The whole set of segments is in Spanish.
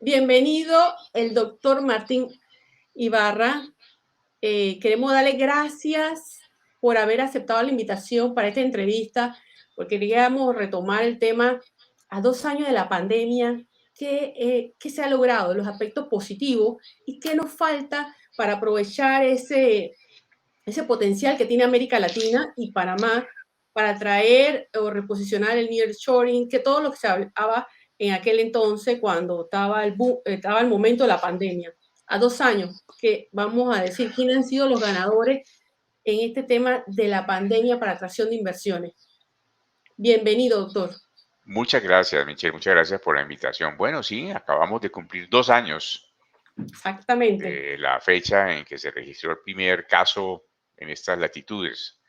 Bienvenido el doctor Martín Ibarra. Queremos darle gracias por haber aceptado la invitación para esta entrevista, porque queríamos retomar el tema a 2 años de la pandemia, qué se ha logrado, los aspectos positivos y qué nos falta para aprovechar ese potencial que tiene América Latina y Panamá para traer o reposicionar el nearshoring, que todo lo que se hablaba en aquel entonces cuando estaba el momento de la pandemia. A 2 años, que vamos a decir quiénes han sido los ganadores en este tema de la pandemia para atracción de inversiones. Bienvenido, doctor. Muchas gracias, Michelle. Muchas gracias por la invitación. Bueno, sí, acabamos de cumplir 2 años Exactamente. de la fecha en que se registró el primer caso en estas latitudes.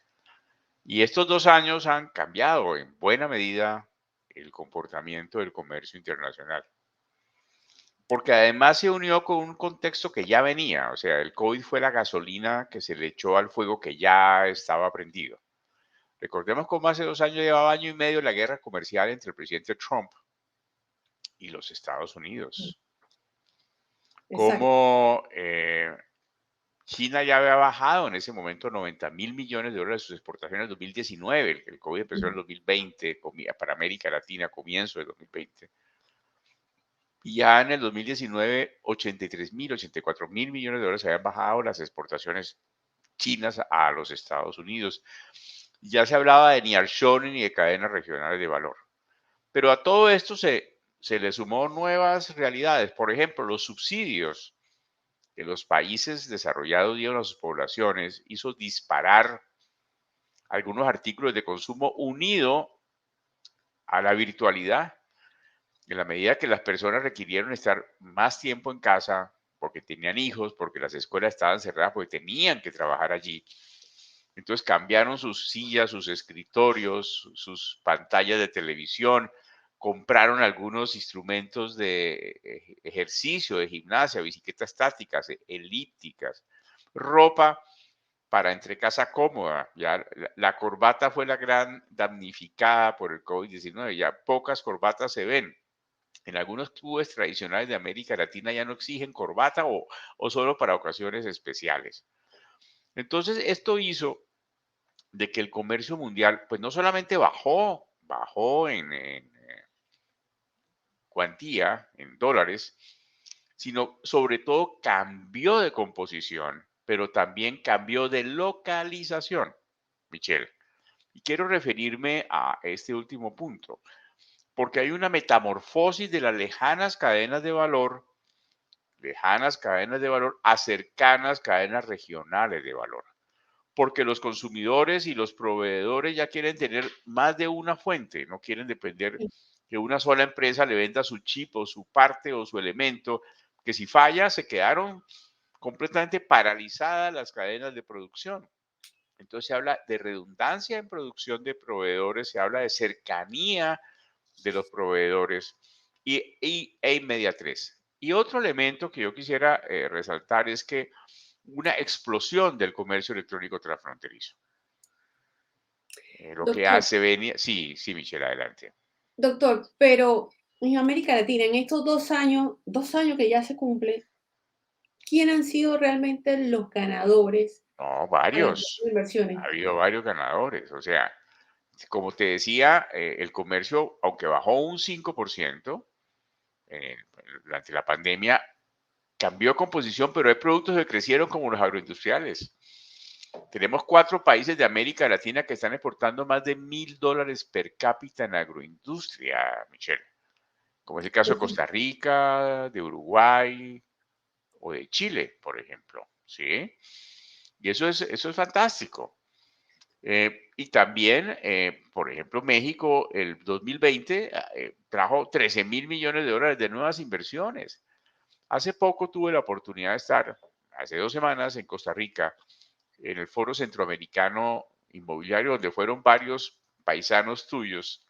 Y estos 2 años han cambiado en buena medida el comportamiento del comercio internacional. Porque además se unió con un contexto que ya venía. O sea, el COVID fue la gasolina que se le echó al fuego que ya estaba prendido. Recordemos cómo hace 2 años llevaba año y medio la guerra comercial entre el presidente Trump y los Estados Unidos. Exacto. Cómo China ya había bajado en ese momento 90.000 millones de dólares de sus exportaciones en 2019. El COVID empezó en el 2020, para América Latina, comienzo del 2020. Y ya en el 2019, 84.000 millones de dólares habían bajado las exportaciones chinas a los Estados Unidos. Ya se hablaba de nearshoring y de cadenas regionales de valor. Pero a todo esto se le sumó nuevas realidades. Por ejemplo, los subsidios que los países desarrollados dieron a sus poblaciones hizo disparar algunos artículos de consumo unido a la virtualidad. En la medida que las personas requirieron estar más tiempo en casa porque tenían hijos, porque las escuelas estaban cerradas, porque tenían que trabajar allí. Entonces cambiaron sus sillas, sus escritorios, sus pantallas de televisión, compraron algunos instrumentos de ejercicio, de gimnasia, bicicletas estáticas, elípticas, ropa para entre casa cómoda. Ya la corbata fue la gran damnificada por el COVID-19. Ya pocas corbatas se ven. En algunos clubes tradicionales de América Latina ya no exigen corbata o solo para ocasiones especiales. Entonces, esto hizo de que el comercio mundial, pues no solamente bajó en cuantía, en dólares, sino sobre todo cambió de composición, pero también cambió de localización, Michelle. Y quiero referirme a este último punto, porque hay una metamorfosis de las lejanas cadenas de valor a cercanas cadenas regionales de valor, porque los consumidores y los proveedores ya quieren tener más de una fuente, no quieren depender que una sola empresa le venda su chip o su parte o su elemento, que si falla se quedaron completamente paralizadas las cadenas de producción. Entonces se habla de redundancia en producción de proveedores, se habla de cercanía de los proveedores e inmediatez. Y otro elemento que yo quisiera resaltar es que una explosión del comercio electrónico transfronterizo. Lo que Doctor, hace venir, sí, sí, Michelle, adelante. doctor, pero en América Latina, en estos 2 años que ya se cumplen, ¿quién han sido realmente los ganadores No, a las varios. inversiones? Ha habido varios ganadores. O sea, como te decía, el comercio, aunque bajó un 5% eh, durante la pandemia, cambió composición, pero hay productos que crecieron como los agroindustriales. Tenemos 4 países de América Latina que están exportando más de $1.000 per cápita en agroindustria, Michelle, como es el caso de Costa Rica, de Uruguay o de Chile, por ejemplo, ¿sí? Y eso es fantástico. Y también, por ejemplo, México, el 2020 trajo 13.000 millones de dólares de nuevas inversiones. Hace poco tuve la oportunidad de estar, hace 2 semanas, en Costa Rica, en el Foro Centroamericano Inmobiliario, donde fueron varios paisanos tuyos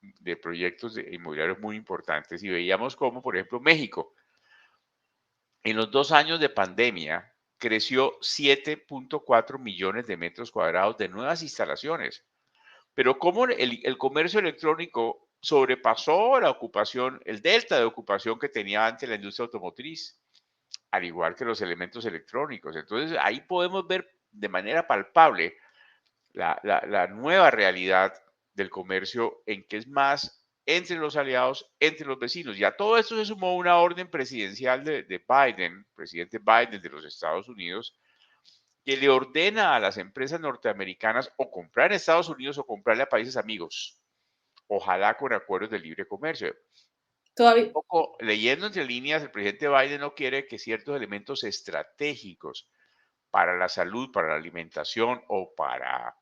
de proyectos inmobiliarios muy importantes y veíamos cómo, por ejemplo, México, en los 2 años de pandemia, creció 7.4 millones de metros cuadrados de nuevas instalaciones. Pero cómo el comercio electrónico sobrepasó la ocupación, el delta de ocupación que tenía antes la industria automotriz, al igual que los elementos electrónicos. Entonces ahí podemos ver de manera palpable la nueva realidad del comercio en que es más entre los aliados, entre los vecinos. Ya todo esto se sumó a una orden presidencial de Biden, presidente Biden de los Estados Unidos, que le ordena a las empresas norteamericanas o comprar en Estados Unidos o comprarle a países amigos, ojalá con acuerdos de libre comercio. Un Todavía, poco leyendo entre líneas, el presidente Biden no quiere que ciertos elementos estratégicos para la salud, para la alimentación o para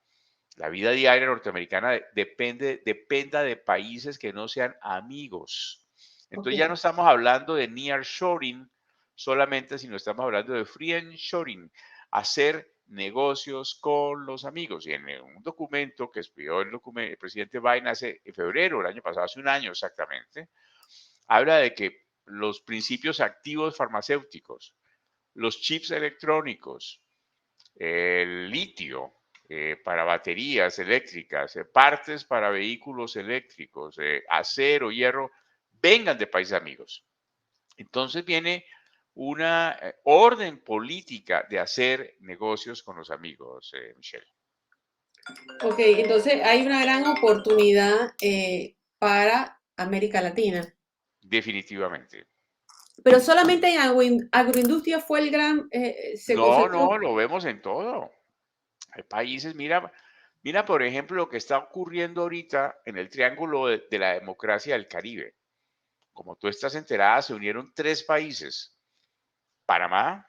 la vida diaria norteamericana dependa de países que no sean amigos. ok, Entonces ya no estamos hablando de nearshoring solamente, sino estamos hablando de friendshoring, hacer negocios con los amigos. Y en un documento que escribió el presidente Biden hace en febrero del año pasado, hace un año exactamente, habla de que los principios activos farmacéuticos, los chips electrónicos, el litio para baterías eléctricas, partes para vehículos eléctricos, acero, hierro, vengan de países amigos. Entonces viene una orden política de hacer negocios con los amigos, Michelle. ok, entonces hay una gran oportunidad para América Latina. Definitivamente. Pero solamente en agroindustria fue el gran, se No, concentró. no, lo vemos en todo. Hay países, mira, por ejemplo, lo que está ocurriendo ahorita en el Triángulo de la Democracia del Caribe. Como tú estás enterada, se unieron tres países: Panamá,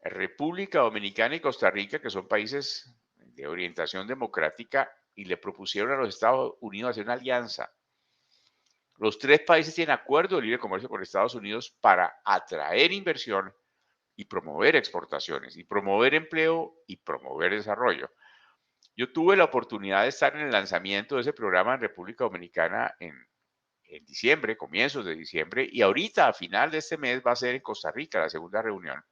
República Dominicana y Costa Rica, que son países de orientación democrática, y le propusieron a los Estados Unidos hacer una alianza. Los tres países tienen acuerdo de libre comercio con Estados Unidos para atraer inversión y promover exportaciones, y promover empleo y promover desarrollo. Yo tuve la oportunidad de estar en el lanzamiento de ese programa en República Dominicana en diciembre, comienzos de diciembre, y ahorita a final de este mes va a ser en Costa Rica la segunda reunión,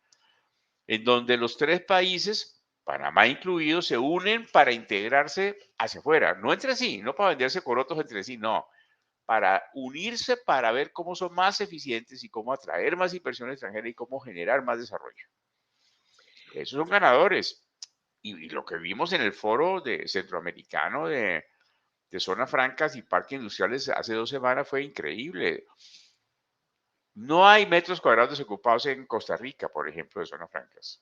en donde los tres países, Panamá incluido, se unen para integrarse hacia afuera, no entre sí, no para venderse corotos entre sí, no, para unirse para ver cómo son más eficientes y cómo atraer más inversión extranjera y cómo generar más desarrollo. Esos son ganadores. Y lo que vimos en el foro de centroamericano de zonas francas y parques industriales hace 2 semanas fue increíble. No hay metros cuadrados desocupados en Costa Rica, por ejemplo, de zonas francas.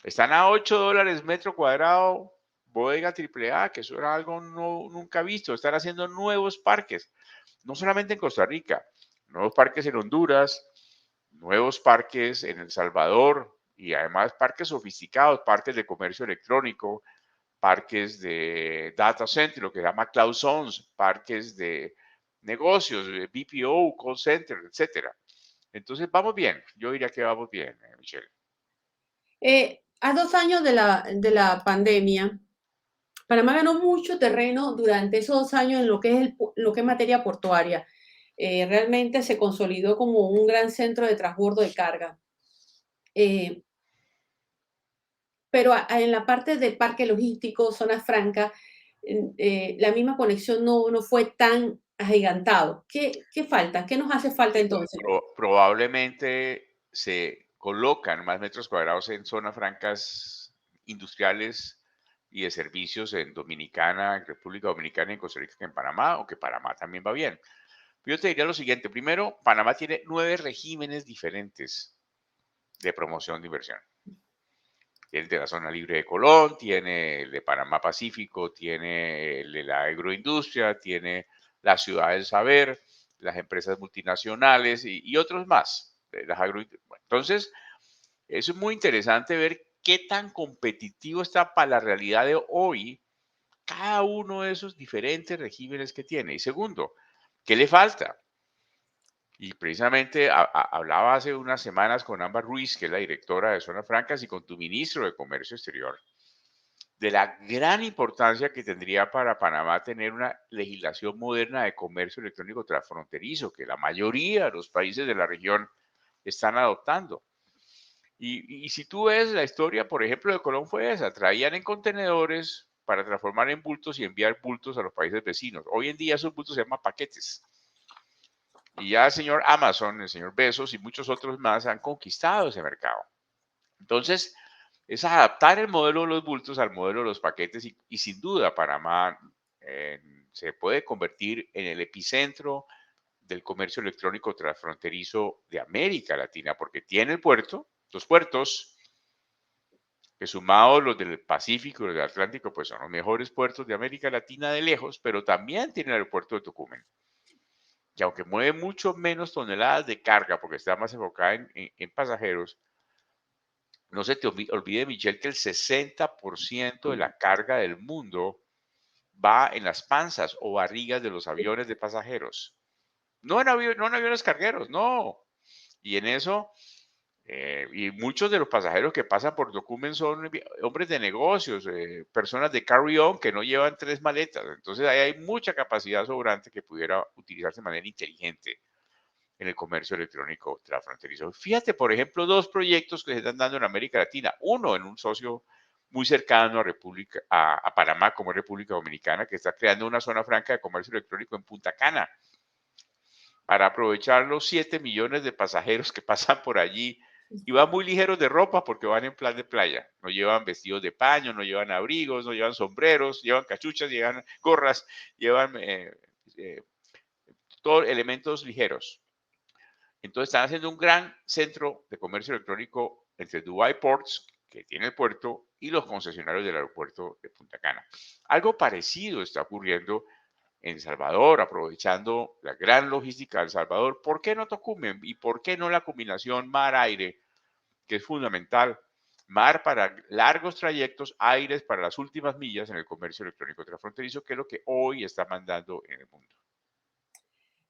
Están a $8 metro cuadrado, bodega AAA, que eso era algo nunca visto. Están haciendo nuevos parques, no solamente en Costa Rica, nuevos parques en Honduras, nuevos parques en El Salvador y además parques sofisticados, parques de comercio electrónico, parques de data center, lo que se llama cloud zones, parques de negocios, BPO, call center, etcétera. Entonces vamos bien, yo diría que vamos bien, Michelle. A 2 años de la pandemia, Panamá ganó mucho terreno durante esos 2 años en lo que es, lo que es materia portuaria. Realmente se consolidó como un gran centro de transbordo de carga. Eh, pero en la parte de parque logístico, zonas francas, la misma conexión no fue tan agigantado. ¿Qué falta? ¿Qué nos hace falta entonces? Probablemente se colocan más metros cuadrados en zonas francas industriales y de servicios en Dominicana, en República Dominicana y en Costa Rica que en Panamá, o que Panamá también va bien. Pero yo te diría lo siguiente: primero, Panamá tiene 9 regímenes diferentes de promoción de inversión. Tiene el de la zona libre de Colón, tiene el de Panamá Pacífico, tiene el de la agroindustria, tiene la ciudad del saber, las empresas multinacionales y otros más. Bueno, entonces, eso es muy interesante ver qué tan competitivo está para la realidad de hoy cada uno de esos diferentes regímenes que tiene. Y segundo, ¿qué le falta? Y precisamente hablaba hace unas semanas con Ámbar Ruiz, que es la directora de Zonas Francas, y con tu ministro de Comercio Exterior, de la gran importancia que tendría para Panamá tener una legislación moderna de comercio electrónico transfronterizo, que la mayoría de los países de la región están adoptando. Y si tú ves la historia, por ejemplo, de Colón fue esa: traían en contenedores para transformar en bultos y enviar bultos a los países vecinos. Hoy en día esos bultos se llaman paquetes. Y ya el señor Amazon, el señor Bezos y muchos otros más han conquistado ese mercado. Entonces, es adaptar el modelo de los bultos al modelo de los paquetes y sin duda Panamá se puede convertir en el epicentro del comercio electrónico transfronterizo de América Latina, porque tiene el puerto, los puertos, que sumados los del Pacífico y los del Atlántico, pues son los mejores puertos de América Latina de lejos, pero también tiene el aeropuerto de Tocumen, que aunque mueve mucho menos toneladas de carga, porque está más enfocada en pasajeros, no se te olvide, Michelle, que el 60% de la carga del mundo va en las panzas o barrigas de los aviones de pasajeros. No en aviones cargueros, no. Y en eso, y muchos de los pasajeros que pasan por Tocumen son hombres de negocios, personas de carry-on que no llevan 3 maletas. Entonces ahí hay mucha capacidad sobrante que pudiera utilizarse de manera inteligente en el comercio electrónico transfronterizo. Fíjate, por ejemplo, 2 proyectos que se están dando en América Latina. Uno en un socio muy cercano a Panamá, como es República Dominicana, que está creando una zona franca de comercio electrónico en Punta Cana para aprovechar los 7 millones de pasajeros que pasan por allí y van muy ligeros de ropa porque van en plan de playa. No llevan vestidos de paño, no llevan abrigos, no llevan sombreros, llevan cachuchas, llevan gorras, llevan todos elementos ligeros. Entonces están haciendo un gran centro de comercio electrónico entre Dubai Ports, que tiene el puerto, y los concesionarios del aeropuerto de Punta Cana. Algo parecido está ocurriendo en Salvador, aprovechando la gran logística de El Salvador. ¿Por qué no Tocumen? ¿Y por qué no la combinación mar-aire, que es fundamental? Mar para largos trayectos, aires para las últimas millas en el comercio electrónico transfronterizo, que es lo que hoy está mandando en el mundo.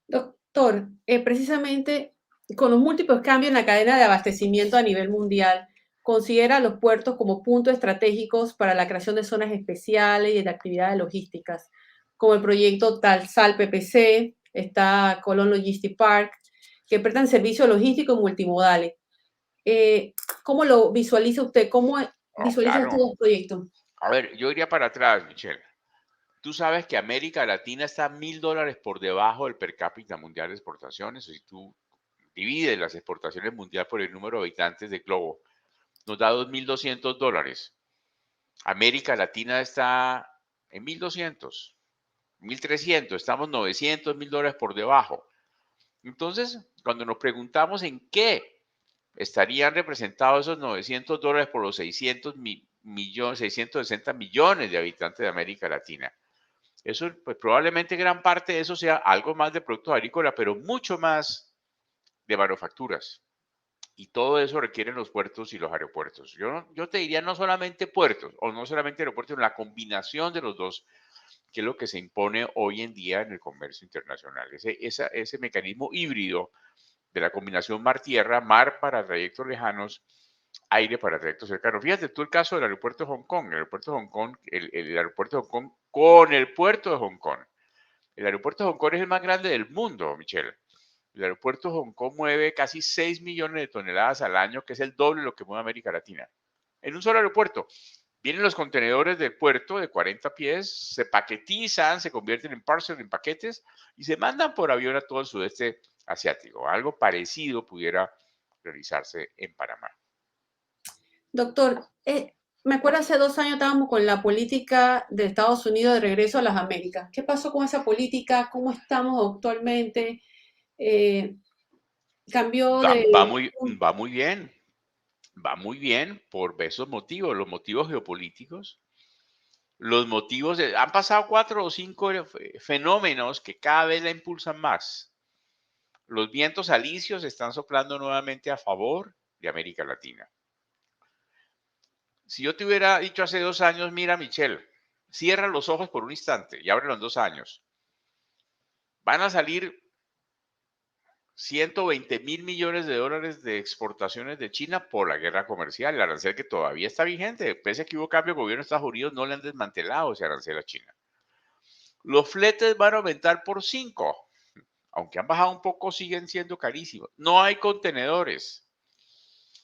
Doctor, precisamente con los múltiples cambios en la cadena de abastecimiento a nivel mundial, considera los puertos como puntos estratégicos para la creación de zonas especiales y de actividades logísticas, como el proyecto Talsal PPC, está Colón Logistic Park, que prestan servicios logísticos multimodales. ¿Cómo lo visualiza usted? ¿Cómo Oh, visualiza estos claro. dos proyectos? A ver, yo iría para atrás, Michelle. Tú sabes que América Latina está $1.000 por debajo del per cápita mundial de exportaciones. Si tú divides las exportaciones mundiales por el número de habitantes del globo, nos da $2.200. América Latina está en 1.200, 1.300, estamos $900, $1.000 por debajo. Entonces, cuando nos preguntamos en qué estarían representados esos $900 por los 660 millones de habitantes de América Latina, eso, pues probablemente gran parte de eso sea algo más de productos agrícolas, pero mucho más de manufacturas. Y todo eso requieren los puertos y los aeropuertos. Yo te diría no solamente puertos o no solamente aeropuertos, sino la combinación de los dos, que es lo que se impone hoy en día en el comercio internacional. Ese mecanismo híbrido de la combinación mar-tierra, mar para trayectos lejanos, aire para trayectos cercanos. Fíjate tú el caso del aeropuerto de Hong Kong. El aeropuerto de Hong Kong, el aeropuerto de Hong Kong con el puerto de Hong Kong. El aeropuerto de Hong Kong es el más grande del mundo, Michelle. El aeropuerto de Hong Kong mueve casi 6 millones de toneladas al año, que es el doble de lo que mueve América Latina. En un solo aeropuerto. Vienen los contenedores del puerto de 40 pies, se paquetizan, se convierten en parcels, en paquetes, y se mandan por avión a todo el sudeste asiático. Algo parecido pudiera realizarse en Panamá. Doctor, me acuerdo hace 2 años estábamos con la política de Estados Unidos de regreso a las Américas. ¿Qué pasó con esa política? ¿Cómo estamos actualmente? Eh, ¿Cambió Va, va de... muy, va muy bien, va muy bien por esos motivos, los motivos geopolíticos, han pasado 4 o 5 fenómenos que cada vez la impulsan más. Los vientos alisios están soplando nuevamente a favor de América Latina. Si yo te hubiera dicho hace 2 años, mira, Michelle, cierra los ojos por un instante y ábrelo en 2 años. Van a salir 120.000 millones de dólares de exportaciones de China por la guerra comercial, el arancel que todavía está vigente. Pese a que hubo cambio de gobierno de Estados Unidos, no le han desmantelado ese arancel a China. Los fletes van a aumentar por 5, aunque han bajado un poco, siguen siendo carísimos. No hay contenedores.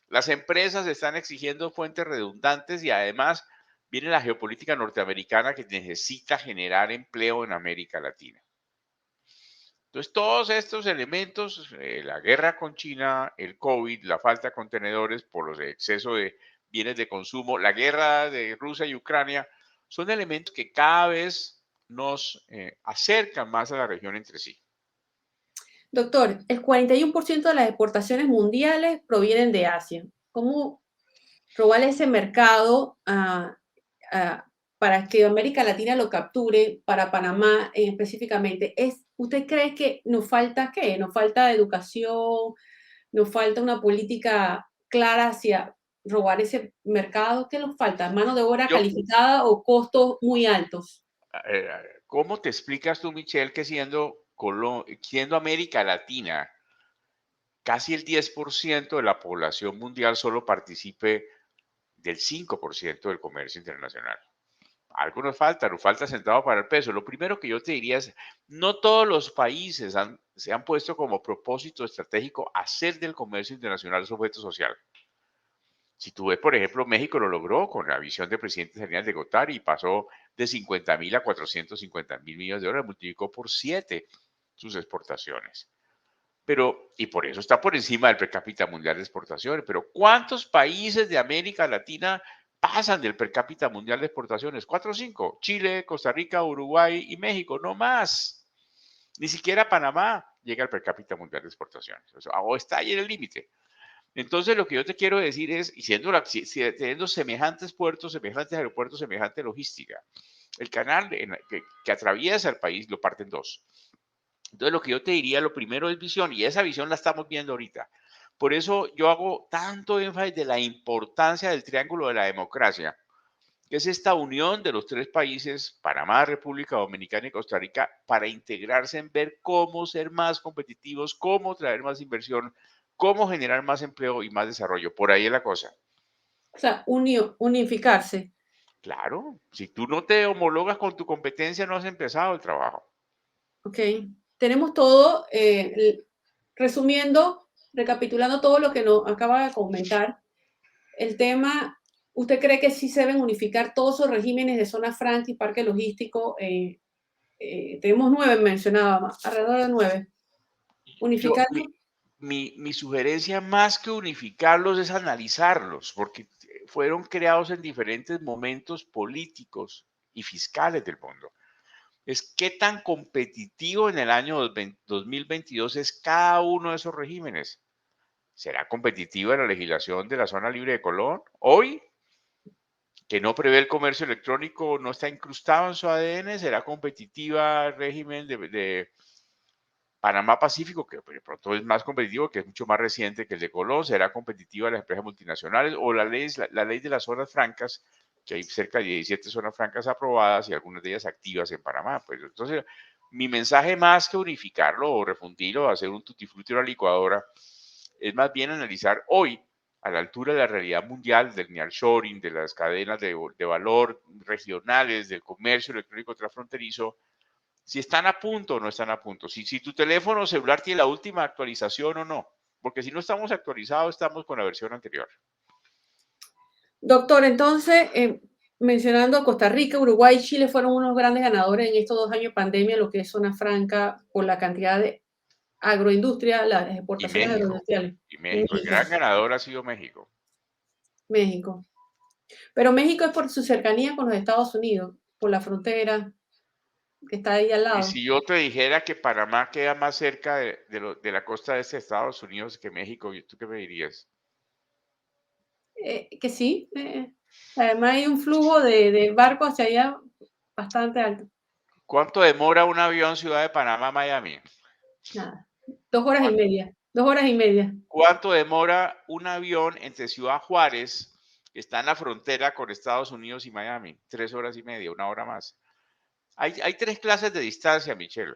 Las empresas están exigiendo fuentes redundantes y además viene la geopolítica norteamericana que necesita generar empleo en América Latina. Entonces, todos estos elementos, la guerra con China, el COVID, la falta de contenedores por los exceso de bienes de consumo, la guerra de Rusia y Ucrania, son elementos que cada vez nos acercan más a la región entre sí. Doctor, el 41% de las exportaciones mundiales provienen de Asia. ¿Cómo robar ese mercado para que América Latina lo capture, para Panamá específicamente? ¿Usted cree que nos falta qué? ¿Nos falta educación? ¿Nos falta una política clara hacia robar ese mercado? ¿Qué nos falta? ¿Mano de obra Yo, calificada o costos muy altos? ¿Cómo te explicas tú, Michelle, que siendo América Latina, casi el 10% de la población mundial solo participe del 5% del comercio internacional? Algo nos falta centavo para el peso. Lo primero que yo te diría es, no todos los países se han puesto como propósito estratégico hacer del comercio internacional su objeto social. Si tú ves, por ejemplo, México lo logró con la visión del presidente Salinas de Gortari y pasó de 50.000 a 450.000 millones de dólares, multiplicó por 7 sus exportaciones. Pero, y por eso está por encima del per cápita mundial de exportaciones. Pero, ¿cuántos países de América Latina pasan del per cápita mundial de exportaciones? 4 o 5. Chile, Costa Rica, Uruguay y México, no más. Ni siquiera Panamá llega al per cápita mundial de exportaciones. O está ahí en el límite. Entonces, lo que yo te quiero decir es, y teniendo semejantes puertos, semejantes aeropuertos, semejante logística, el canal que atraviesa el país lo parte en dos. Entonces, lo que yo te diría, lo primero es visión, y esa visión la estamos viendo ahorita. Por eso yo hago tanto énfasis de la importancia del triángulo de la democracia, que es esta unión de los tres países, Panamá, República Dominicana y Costa Rica, para integrarse en ver cómo ser más competitivos, cómo traer más inversión, cómo generar más empleo y más desarrollo. Por ahí es la cosa. O sea, unificarse. Claro, si tú no te homologas con tu competencia, no has empezado el trabajo. Ok. Tenemos todo, resumiendo, recapitulando todo lo que nos acaba de comentar. El tema, ¿usted cree que sí se deben unificar todos esos regímenes de zona franca y parque logístico? Tenemos 9 mencionadas, alrededor de 9. Yo, mi, Unificarlos. mi sugerencia más que unificarlos es analizarlos, porque fueron creados en diferentes momentos políticos y fiscales del mundo. Es qué tan competitivo en el año 2022 es cada uno de esos regímenes. ¿Será competitiva la legislación de la zona libre de Colón hoy, que no prevé el comercio electrónico, no está incrustado en su ADN? ¿Será competitiva el régimen de Panamá Pacífico, que de pronto es más competitivo, que es mucho más reciente que el de Colón? ¿Será competitiva las empresas multinacionales o la ley de las zonas francas, que hay cerca de 17 zonas francas aprobadas y algunas de ellas activas en Panamá? Pues entonces, mi mensaje más que unificarlo o refundirlo, hacer un tutti frutti o una licuadora, es más bien analizar hoy, a la altura de la realidad mundial, del nearshoring, de las cadenas de valor regionales, del comercio electrónico transfronterizo, si están a punto o no están a punto, si tu teléfono celular tiene la última actualización o no, porque si no estamos actualizados, estamos con la versión anterior. Doctor, entonces, mencionando Costa Rica, Uruguay y Chile fueron unos grandes ganadores en estos 2 años de pandemia, lo que es zona franca, por la cantidad de agroindustria, las Y exportaciones México, agroindustriales. y México, el México, gran ganador ha sido México. México. Pero México es por su cercanía con los Estados Unidos, por la frontera que está ahí al Y lado. si yo te dijera que Panamá queda más cerca de la costa este de Estados Unidos que México, ¿tú qué me dirías? Que sí, además hay un flujo de barcos hacia allá bastante alto. ¿Cuánto demora un avión Ciudad de Panamá a Miami? Nada, 2 horas y ¿Cuánto, media, 2 horas y media. cuánto demora un avión entre Ciudad Juárez, que está en la frontera con Estados Unidos y Miami? 3 horas y media, una hora más. Hay tres clases de distancia, Michelle.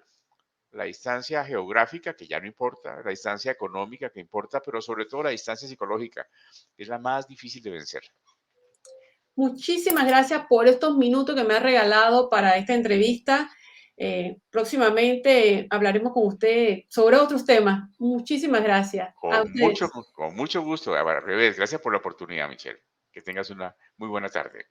La distancia geográfica, que ya no importa, la distancia económica, que importa, pero sobre todo la distancia psicológica, que es la más difícil de vencer. Muchísimas gracias por estos minutos que me ha regalado para esta entrevista. Próximamente hablaremos con usted sobre otros temas. Muchísimas gracias a ustedes. Con mucho gusto. Al revés, gracias por la oportunidad, Michelle. Que tengas una muy buena tarde.